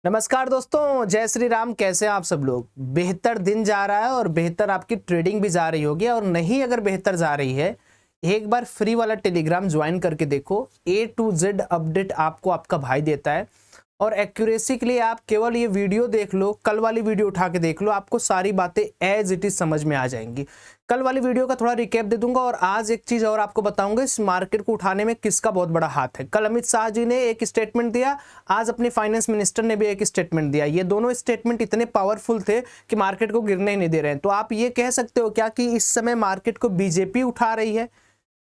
नमस्कार दोस्तों, जय श्री राम। कैसे हैं आप सब लोग? बेहतर दिन जा रहा है और बेहतर आपकी ट्रेडिंग भी जा रही होगी। और नहीं अगर बेहतर जा रही है, एक बार फ्री वाला टेलीग्राम ज्वाइन करके देखो। A to Z अपडेट आपको आपका भाई देता है। और एक्यूरेसी के लिए आप केवल ये वीडियो देख लो, कल वाली वीडियो उठा के देख लो, आपको सारी बातें एज इट इज समझ में आ जाएंगी। कल वाली वीडियो का थोड़ा रिकैप दे दूंगा और आज एक चीज और आपको बताऊंगा, इस मार्केट को उठाने में किसका बहुत बड़ा हाथ है। कल अमित शाह जी ने एक स्टेटमेंट दिया, आज अपने फाइनेंस मिनिस्टर ने भी एक स्टेटमेंट दिया। ये दोनों स्टेटमेंट इतने पावरफुल थे कि मार्केट को गिरने ही नहीं दे रहे हैं। तो आप ये कह सकते हो क्या कि इस समय मार्केट को बीजेपी उठा रही है?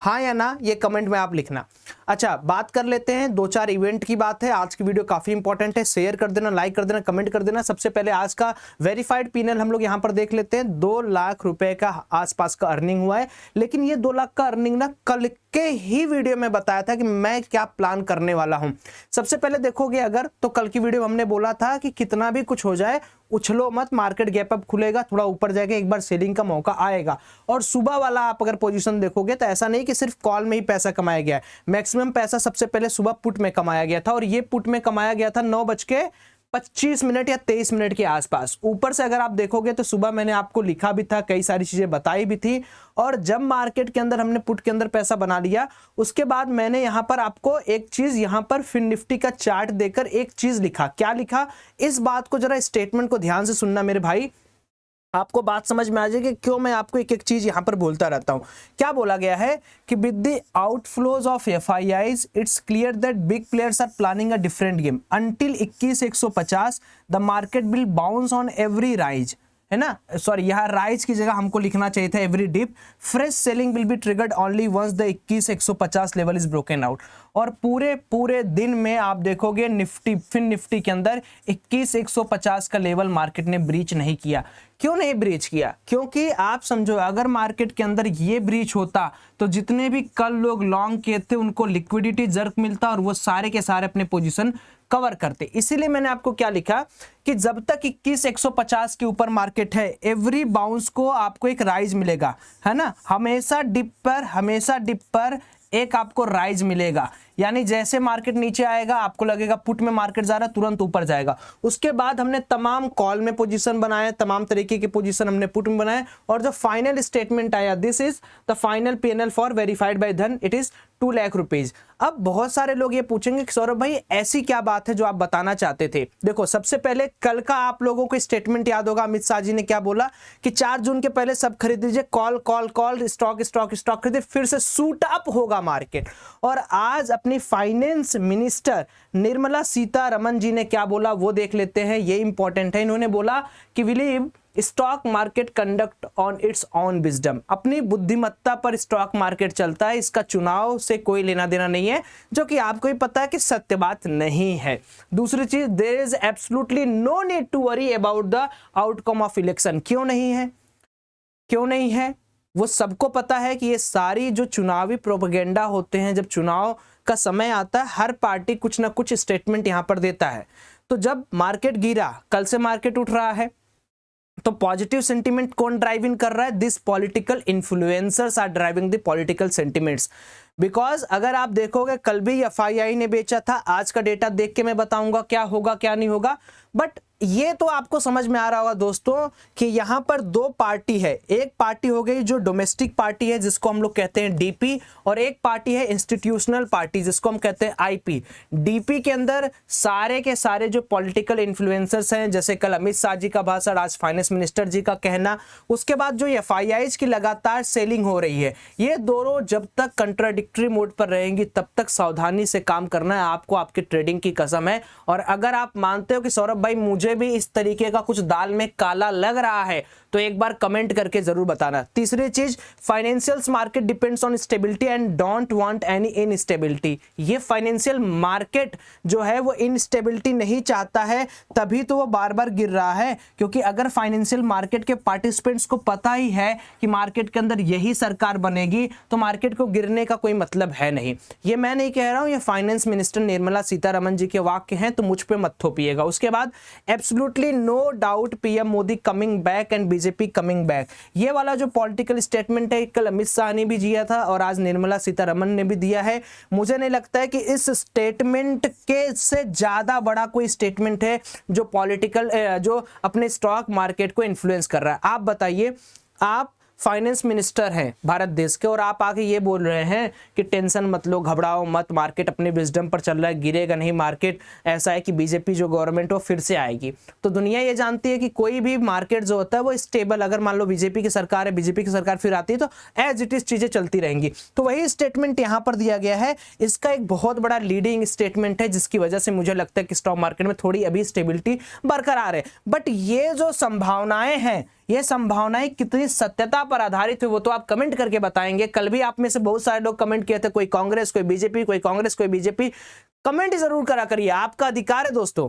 हाँ या ना, ये कमेंट में आप लिखना। अच्छा, बात कर लेते हैं, दो चार इवेंट की बात है। आज की वीडियो काफी इंपॉर्टेंट है, शेयर कर देना, लाइक कर देना, कमेंट कर देना। सबसे पहले आज का वेरीफाइड पीएनएल हम लोग यहां पर देख लेते हैं। 2 लाख रुपए का आसपास का अर्निंग हुआ है। लेकिन ये 2 लाख का अर्निंग ना कल के ही वीडियो में बताया था कि मैं क्या प्लान करने वाला हूं। सबसे पहले देखोगे अगर, तो कल की वीडियो हमने बोला था कि कितना भी कुछ हो जाए उछलो मत, मार्केट गैप अप खुलेगा, थोड़ा ऊपर जाएगा, एक बार सेलिंग का मौका आएगा। और सुबह वाला आप अगर पोजीशन देखोगे तो ऐसा नहीं कि सिर्फ कॉल में ही पैसा कमाया गया है। मैक्सिमम पैसा सबसे पहले सुबह पुट में कमाया गया था, और ये पुट में कमाया गया था 9:25 या 23 मिनट के आसपास। ऊपर से अगर आप देखोगे तो सुबह मैंने आपको लिखा भी था, कई सारी चीजें बताई भी थी। और जब मार्केट के अंदर हमने पुट के अंदर पैसा बना लिया, उसके बाद मैंने यहां पर आपको एक चीज, यहां पर फिन निफ्टी का चार्ट देकर एक चीज लिखा। क्या लिखा? इस बात को जरा स्टेटमेंट को ध्यान से सुनना मेरे भाई, आपको बात समझ में आ जाएगी क्यों मैं आपको एक एक चीज यहां पर बोलता रहता हूं। क्या बोला गया है कि with the outflows of FIIs it's clear that big players are planning a different game until 21,150 the market will bounce on every rise, है ना। सॉरी, यहाँ राइज की जगह हमको लिखना चाहिए था every dip. Fresh selling will be triggered only once the 21,150 level is broken out. और पूरे दिन में आप देखोगे निफ्टी, फिन निफ्टी के अंदर 21,150 का लेवल मार्केट ने ब्रीच नहीं किया। क्यों नहीं ब्रीच किया? क्योंकि आप समझो, अगर मार्केट के अंदर ये ब्रीच होता तो जितने भी कल लोग लॉन्ग किए थे उनको लिक्विडिटी जर्क मिलता और वो सारे के सारे अपने पोजीशन कवर करते। इसीलिए मैंने आपको क्या लिखा कि जब तक 21,150 के ऊपर मार्केट है, एवरी बाउंस को आपको एक राइज मिलेगा, है ना। हमेशा डिप पर एक आपको राइज मिलेगा। यानी जैसे मार्केट नीचे आएगा आपको लगेगा पुट में मार्केट जा रहा है, तुरंत ऊपर जाएगा। उसके बाद हमने तमाम कॉल में पोजीशन बनाए, तमाम तरीके के पोजीशन हमने पुट में बनाए, और जो फाइनल स्टेटमेंट आया, this is the final PNL for verified bye धन, इट इज 2 लाख रुपीज। अब बहुत सारे लोग ये पूछेंगे कि सौरभ भाई ऐसी क्या बात है जो आप बताना चाहते थे? देखो, सबसे पहले कल का आप लोगों को स्टेटमेंट याद होगा, अमित शाह जी ने क्या बोला कि 4 जून के पहले सब खरीद लीजिए, कॉल, स्टॉक खरीदे, फिर से सूट अप होगा मार्केट। और आज अपनी फाइनेंस मिनिस्टर निर्मला सीतारमण जी ने क्या बोला वो देख लेते हैं, ये इंपॉर्टेंट है। इन्होंने बोला कि believe stock market conduct on it's on wisdom. अपनी बुद्धिमत्ता पर स्टॉक मार्केट चलता है, इसका चुनाव से कोई लेना देना नहीं है, जो कि आपको ही पता है कि सत्य बात नहीं है। दूसरी चीज, there is absolutely no need to worry about the outcome of election. क्यों नहीं है? वो सबको पता है कि ये सारी जो चुनावी प्रोपेगेंडा होते हैं, जब चुनाव का समय आता है हर पार्टी कुछ ना कुछ स्टेटमेंट यहां पर देता है। तो जब मार्केट गिरा, कल से मार्केट उठ रहा है, तो पॉजिटिव सेंटीमेंट कौन ड्राइविंग कर रहा है? This political influencers are driving the political sentiments. Because अगर आप देखोगे, कल भी FII ने बेचा था, आज का डेटा देख के मैं बताऊंगा क्या होगा क्या नहीं होगा। बट ये तो आपको समझ में आ रहा होगा दोस्तों कि यहां पर 2 पार्टी है। एक पार्टी हो गई जो डोमेस्टिक पार्टी है जिसको हम लोग कहते हैं DP, और एक पार्टी है इंस्टीट्यूशनल पार्टी जिसको हम कहते हैं IP। DP के अंदर सारे के सारे जो पॉलिटिकल इन्फ्लुएंसर्स हैं, जैसे कल अमित शाह जी का भाषण, आज फाइनेंस मिनिस्टर जी का कहना, उसके बाद जो FIIs की लगातार सेलिंग हो रही है, ये दोनों जब तक कंट्राडिक्टरी मोड पर रहेंगी तब तक सावधानी से काम करना है आपको, आपकी ट्रेडिंग की कसम है। और अगर आप मानते हो कि सौरभ भाई मुझे भी इस तरीके का कुछ दाल में काला लग रहा है, तो एक बार कमेंट करके जरूर बताना। तीसरी चीज, financial market depends on stability and don't want any instability. ये फाइनेंशियल मार्केट जो है वो इनस्टेबिलिटी नहीं चाहता है, तभी तो वो बार बार गिर रहा है। क्योंकि अगर फाइनेंशियल मार्केट के पार्टिसिपेंट्स को पता ही है कि मार्केट के अंदर यही सरकार बनेगी, तो मार्केट को गिरने का कोई मतलब है नहीं। ये मैं नहीं कह रहा हूं, ये फाइनेंस मिनिस्टर निर्मला सीतारमण जी के वाक्य हैं, तो मुझ पे मत थोपिएगा। उसके बाद absolutely no doubt PM Modi coming back and BJP coming back. ये वाला जो पॉलिटिकल स्टेटमेंट है कल अमित शाह ने भी दिया था और आज निर्मला सीतारमण ने भी दिया है। मुझे नहीं लगता है कि इस स्टेटमेंट के से ज्यादा बड़ा कोई स्टेटमेंट है जो पॉलिटिकल जो अपने स्टॉक मार्केट को इन्फ्लुएंस कर रहा है। आप बताइए, आप फाइनेंस मिनिस्टर हैं भारत देश के और आप आके ये बोल रहे हैं कि टेंशन मत लो, घबराओ मत, मार्केट अपने विजडम पर चल रहा है, गिरेगा नहीं मार्केट, ऐसा है कि बीजेपी जो गवर्नमेंट वो फिर से आएगी। तो दुनिया ये जानती है कि कोई भी मार्केट जो होता है वो स्टेबल, अगर मान लो बीजेपी की सरकार है, बीजेपी की सरकार फिर आती है तो एज इट इज चीजें चलती रहेंगी। तो वही स्टेटमेंट यहाँ पर दिया गया है। इसका एक बहुत बड़ा लीडिंग स्टेटमेंट है जिसकी वजह से मुझे लगता है कि स्टॉक मार्केट में थोड़ी अभी स्टेबिलिटी बरकरार है। बट ये जो संभावनाएं हैं, ये संभावनाएं कितनी सत्यता पर आधारित है वो तो आप कमेंट करके बताएंगे। कल भी आप में से बहुत सारे लोग कमेंट किए थे, कोई कांग्रेस कोई बीजेपी, कोई कांग्रेस कोई बीजेपी। कमेंट जरूर करा करिए, आपका अधिकार है दोस्तों।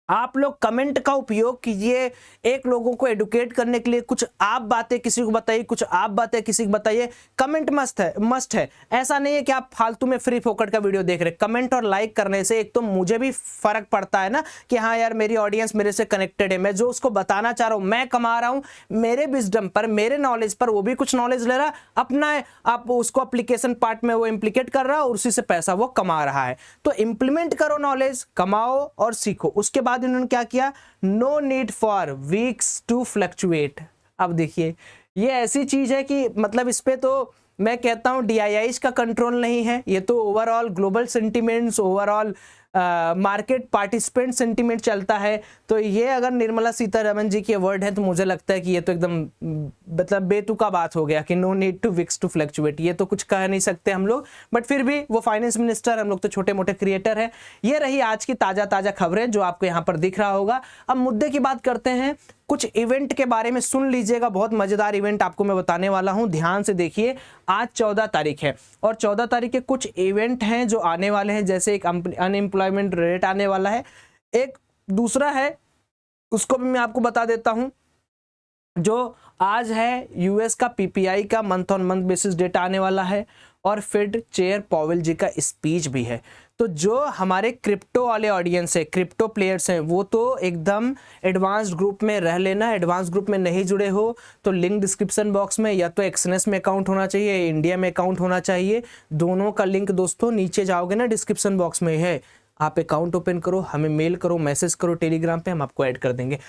आप लोग कमेंट का उपयोग कीजिए एक लोगों को एडुकेट करने के लिए। कुछ आप बातें किसी को बताइए, कुछ आप बातें किसी को बताइए। कमेंट मस्ट है। ऐसा नहीं है कि आप फालतू में फ्री फोकट का वीडियो देख रहे। कमेंट और लाइक करने से एक तो मुझे भी फर्क पड़ता है ना कि हाँ यार मेरी ऑडियंस मेरे से कनेक्टेड है, मैं जो उसको बताना चाह रहा हूं मैं कमा रहा हूं, मेरे विजडम पर, मेरे नॉलेज पर वो भी कुछ नॉलेज ले रहा, अपना आप उसको एप्लीकेशन पार्ट में वो इम्प्लीकेट कर रहा और उसी से पैसा वो कमा रहा है। तो इंप्लीमेंट करो नॉलेज, कमाओ और सीखो। उसके बाद इन्होंने क्या किया, no need for weeks to fluctuate. अब देखिए ये ऐसी चीज है कि मतलब इस पे तो मैं कहता हूं DIIs का कंट्रोल नहीं है, ये तो overall global sentiments, overall market participant sentiment चलता है। तो ये अगर निर्मला सीतारमण जी के वर्ड है तो मुझे लगता है कि ये तो एकदम मतलब बेतुका बात हो गया कि no need to weeks to fluctuate. ये तो कुछ कह नहीं सकते हम लोग, बट फिर भी वो फाइनेंस मिनिस्टर, हम लोग तो छोटे मोटे क्रिएटर हैं। ये रही आज की ताजा खबरें जो आपको यहाँ पर दिख रहा होगा। अब मुद्दे की बात करते हैं। कुछ इवेंट के बारे में सुन लीजिएगा, बहुत मजेदार इवेंट आपको मैं बताने वाला हूं, ध्यान से देखिए। आज 14 तारीख है और 14 तारीख के कुछ इवेंट हैं जो आने वाले हैं, जैसे एक अनएम्प्लॉयमेंट रेट आने वाला है, एक दूसरा है उसको भी मैं आपको बता देता हूं। जो आज है यूएस का PPI का month on month basis data आने वाला है और फेड चेयर पॉवेल जी का स्पीच भी है। तो जो हमारे क्रिप्टो वाले ऑडियंस है, क्रिप्टो प्लेयर्स हैं, वो तो एकदम एडवांस्ड ग्रुप में रह लेना। एडवांस ग्रुप में नहीं जुड़े हो तो लिंक डिस्क्रिप्शन बॉक्स में, या तो एक्सनेस में अकाउंट होना चाहिए या इंडिया में अकाउंट होना चाहिए। दोनों का लिंक दोस्तों नीचे जाओगे ना डिस्क्रिप्शन बॉक्स में है, आप अकाउंट ओपन करो, हमें मेल करो, मैसेज करो टेलीग्राम पे, हम आपको ऐड कर देंगे।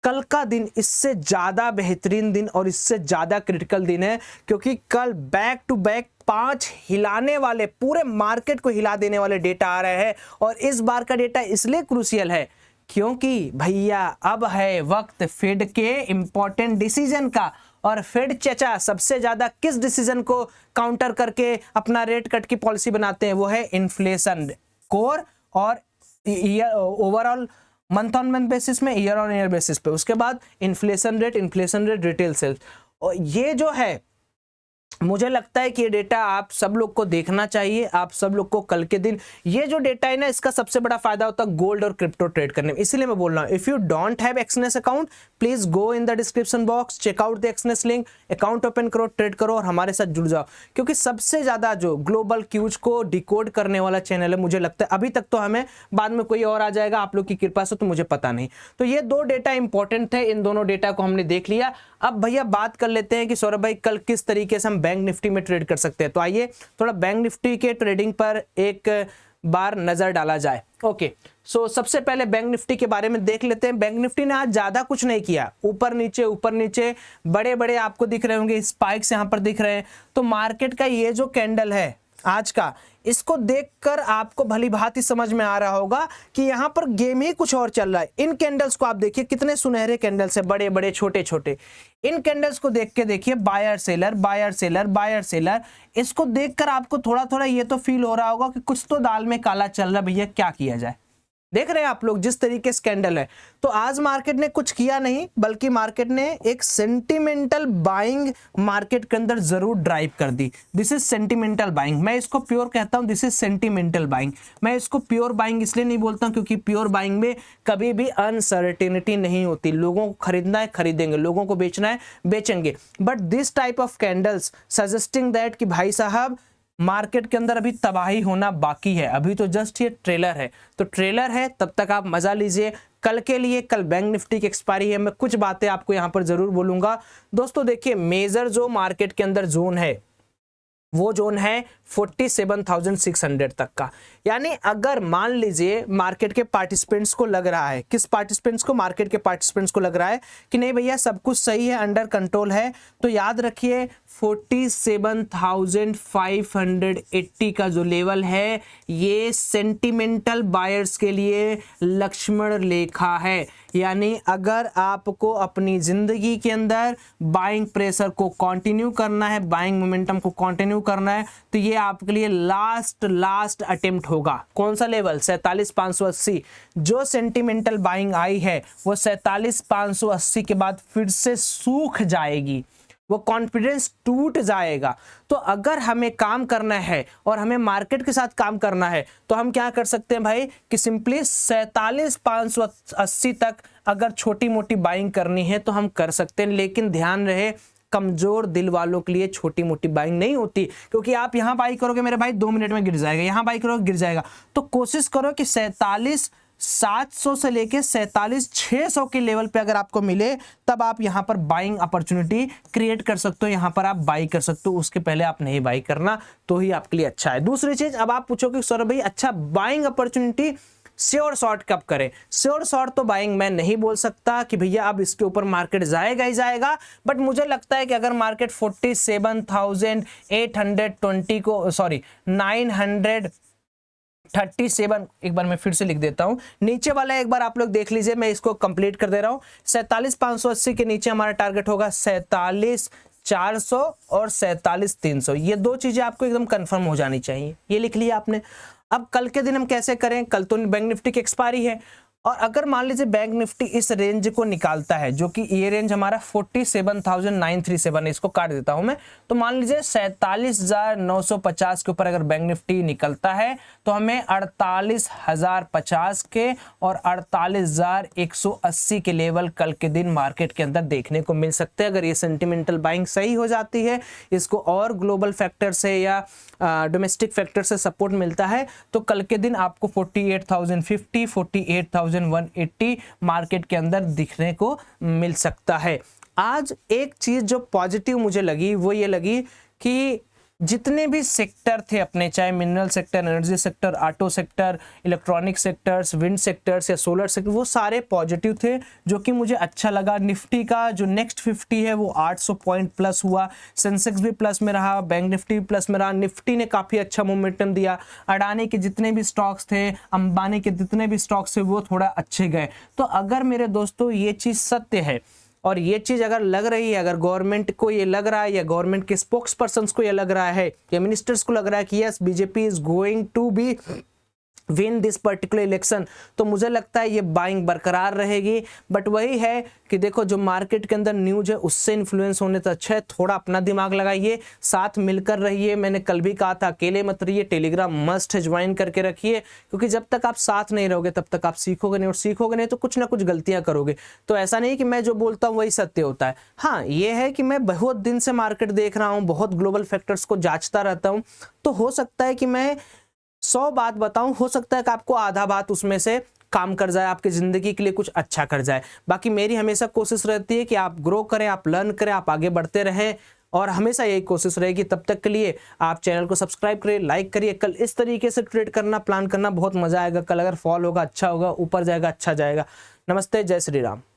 कल का दिन इससे ज्यादा बेहतरीन दिन और इससे ज्यादा क्रिटिकल दिन है, क्योंकि कल बैक टू बैक 5 हिलाने वाले, पूरे मार्केट को हिला देने वाले डेटा आ रहे हैं। और इस बार का डेटा इसलिए क्रूशियल है क्योंकि भैया अब है वक्त फेड के इंपॉर्टेंट डिसीजन का। और फेड चचा सबसे ज्यादा किस डिसीजन को काउंटर करके अपना रेट कट की पॉलिसी बनाते हैं, वो है इन्फ्लेशन कोर और overall month on month basis में, ईयर ऑन ईयर बेसिस पे। उसके बाद इन्फ्लेशन रेट, रिटेल सेल्स। और ये जो है मुझे लगता है कि ये डेटा आप सब लोग को देखना चाहिए। आप सब लोग को कल के दिन ये जो डेटा है ना, इसका सबसे बड़ा फायदा होता है गोल्ड और क्रिप्टो ट्रेड करने में। इसलिए मैं बोल रहा हूँ, if you don't have Exness account please go in the description box, check out the Exness link, account open करो, ट्रेड करो और हमारे साथ जुड़ जाओ। क्योंकि सबसे ज्यादा जो ग्लोबल क्यूज को डिकोड करने वाला चैनल है, मुझे लगता है अभी तक तो हमें, बाद में कोई और आ जाएगा आप लोग की कृपा से, तो मुझे पता नहीं। तो ये 2 डेटा इंपॉर्टेंट थे, इन दोनों डेटा को हमने देख लिया। अब भैया बात कर लेते हैं कि सौरभ भाई कल किस तरीके से हम बैंक निफ्टी में ट्रेड कर सकते हैं। तो आइए थोड़ा बैंक निफ्टी के ट्रेडिंग पर एक बार नजर डाला जाए। ओके, सो सबसे पहले बैंक निफ्टी के बारे में देख लेते हैं। बैंक निफ्टी ने आज ज्यादा कुछ नहीं किया, ऊपर नीचे बड़े बड़े आपको दिख रहे होंगे स्पाइक्स यहां पर दिख रहे हैं। तो मार्केट का ये जो कैंडल है आज का, इसको देखकर आपको भली भांति समझ में आ रहा होगा कि यहां पर गेम ही कुछ और चल रहा है। इन कैंडल्स को आप देखिए, कितने सुनहरे कैंडल्स है, बड़े बड़े छोटे छोटे। इन कैंडल्स को देख के देखिए, buyer seller buyer seller buyer seller. इसको देखकर आपको थोड़ा थोड़ा ये तो फील हो रहा होगा कि कुछ तो दाल में काला चल रहा है, भैया क्या किया जाए। देख रहे हैं आप लोग जिस तरीके से कैंडल है। तो आज मार्केट ने कुछ किया नहीं, बल्कि मार्केट ने एक सेंटिमेंटल बाइंग मार्केट के अंदर जरूर ड्राइव कर दी। दिस इज सेंटिमेंटल बाइंग, मैं इसको प्योर कहता हूं, दिस इज सेंटिमेंटल बाइंग। मैं इसको प्योर बाइंग इसलिए नहीं बोलता क्योंकि प्योर बाइंग में कभी भी अनसर्टेनिटी नहीं होती। लोगों को खरीदना है खरीदेंगे, लोगों को बेचना है बेचेंगे। But this type of candles suggesting that कि भाई साहब मार्केट के अंदर अभी तबाही होना बाकी है, अभी तो जस्ट ये ट्रेलर है, तो ट्रेलर है, तब तक आप मजा लीजिए। कल के लिए, कल बैंक निफ्टी की एक्सपायरी है, मैं कुछ बातें आपको यहां पर जरूर बोलूंगा। दोस्तों देखिए, मेजर जो मार्केट के अंदर जोन है वो जोन है 47,600 तक का। यानी अगर मान लीजिए मार्केट के पार्टिसिपेंट्स को लग रहा है, किस पार्टिसिपेंट्स को, मार्केट के पार्टिसिपेंट्स को लग रहा है कि नहीं भैया सब कुछ सही है, अंडर कंट्रोल है, तो याद रखिए 47,580 का जो लेवल है ये सेंटिमेंटल बायर्स के लिए लक्ष्मण रेखा है। यानी अगर आपको अपनी जिंदगी के अंदर बाइंग प्रेशर को कंटिन्यू करना है, बाइंग मोमेंटम को कंटिन्यू करना है, तो ये आपके लिए लास्ट अटेम्प्ट होगा। कौन सा लेवल? 47,580। जो सेंटिमेंटल बाइंग आई है वो 47,580 के बाद फिर से सूख जाएगी, वो कॉन्फिडेंस टूट जाएगा। तो अगर हमें काम करना है और हमें मार्केट के साथ काम करना है तो हम क्या कर सकते हैं भाई कि सिंपली 47,580 तक अगर छोटी मोटी बाइंग करनी है तो हम कर सकते हैं, लेकिन ध्यान रहे कमजोर दिल वालों के लिए छोटी मोटी बाइंग नहीं होती, क्योंकि आप यहां बाई करोगे मेरे भाई 2 मिनट में गिर जाएगा, यहां बाई करोगे गिर जाएगा। तो कोशिश करो कि 47,700 से लेके 47,600 के लेवल पे अगर आपको मिले तब आप यहां पर बाइंग अपॉर्चुनिटी क्रिएट कर सकते हो, यहां पर आप बाई कर सकते हो, उसके पहले आप नहीं बाई करना, तो ही आपके लिए अच्छा है। दूसरी चीज, अब आप पूछोगे सर भाई अच्छा बाइंग अपॉर्चुनिटी श्योर शॉर्ट कब करें? श्योर शॉर्ट तो बाइंग मैं नहीं बोल सकता कि भैया अब इसके ऊपर मार्केट जाएगा ही जाएगा, बट मुझे लगता है कि अगर मार्केट 47,820 को, सॉरी 937, एक बार मैं फिर से लिख देता हूं, नीचे वाला एक बार आप लोग देख लीजिए, मैं इसको कंप्लीट कर दे रहा हूं। 47,580 के नीचे हमारा टारगेट होगा 47,400 और 47,300। ये दो चीजें आपको एकदम कंफर्म हो जानी चाहिए, ये लिख लिया आपने। अब कल के दिन हम कैसे करें? कल तो बैंक निफ्टी की एक्सपायरी है, और अगर मान लीजिए बैंक निफ्टी इस रेंज को निकालता है, जो कि ये रेंज हमारा 47,937 है, इसको काट देता हूं मैं, तो मान लीजिए 47,950 के ऊपर अगर बैंक निफ्टी निकलता है तो हमें 48,050 के और 48,180 के लेवल कल के दिन मार्केट के अंदर देखने को मिल सकते हैं। अगर ये सेंटिमेंटल बाइंग सही हो जाती है, इसको और ग्लोबल फैक्टर से या डोमेस्टिक फैक्टर से सपोर्ट मिलता है, तो कल के दिन आपको 48,050, 48,180 मार्केट के अंदर दिखने को मिल सकता है। आज एक चीज जो पॉजिटिव मुझे लगी वो ये लगी कि जितने भी सेक्टर थे अपने, चाहे mineral sector, energy sector, auto sector, electronic sectors, wind sectors या सोलर सेक्टर, वो सारे पॉजिटिव थे, जो कि मुझे अच्छा लगा। निफ्टी का जो नेक्स्ट 50 है वो 800 पॉइंट प्लस हुआ, सेंसेक्स भी प्लस में रहा, बैंक निफ्टी भी प्लस में रहा, निफ्टी ने काफी अच्छा मोमेंटम दिया, अडानी के जितने भी स्टॉक्स थे, अंबानी के जितने भी स्टॉक्स थे वो थोड़ा अच्छे गए। तो अगर मेरे दोस्तों ये चीज सत्य है और ये चीज अगर लग रही है, अगर गवर्नमेंट को ये लग रहा है या गवर्नमेंट के स्पोक्स पर्सन्स को ये लग रहा है या मिनिस्टर्स को लग रहा है कि yes BJP is going to be win this particular election, तो मुझे लगता है ये बाइंग बरकरार रहेगी। बट वही है कि देखो जो मार्केट के अंदर न्यूज है उससे इन्फ्लुएंस होने तो अच्छा है, थोड़ा अपना दिमाग लगाइए, साथ मिलकर रहिए। मैंने कल भी कहा था अकेले मत रहिए, टेलीग्राम मस्ट ज्वाइन करके रखिए, क्योंकि जब तक आप साथ नहीं रहोगे तब तक आप सीखोगे नहीं, और सीखोगे नहीं तो कुछ ना कुछ गलतियां करोगे। तो ऐसा नहीं कि मैं जो बोलता हूँ वही सत्य होता है। हाँ ये है कि मैं बहुत दिन से मार्केट देख रहा हूँ, बहुत ग्लोबल फैक्टर्स को जांचता रहता हूँ, तो हो सकता है कि मैं 100 बात बताऊं, हो सकता है कि आपको आधा बात उसमें से काम कर जाए, आपकी जिंदगी के लिए कुछ अच्छा कर जाए। बाकी मेरी हमेशा कोशिश रहती है कि आप ग्रो करें, आप लर्न करें, आप आगे बढ़ते रहें, और हमेशा यही कोशिश रहेगी। तब तक के लिए आप चैनल को सब्सक्राइब करिए, लाइक करिए। कल इस तरीके से ट्रेड करना, प्लान करना बहुत मजा आएगा। कल अगर फॉल होगा अच्छा होगा, ऊपर जाएगा अच्छा जाएगा। नमस्ते, जय श्री राम।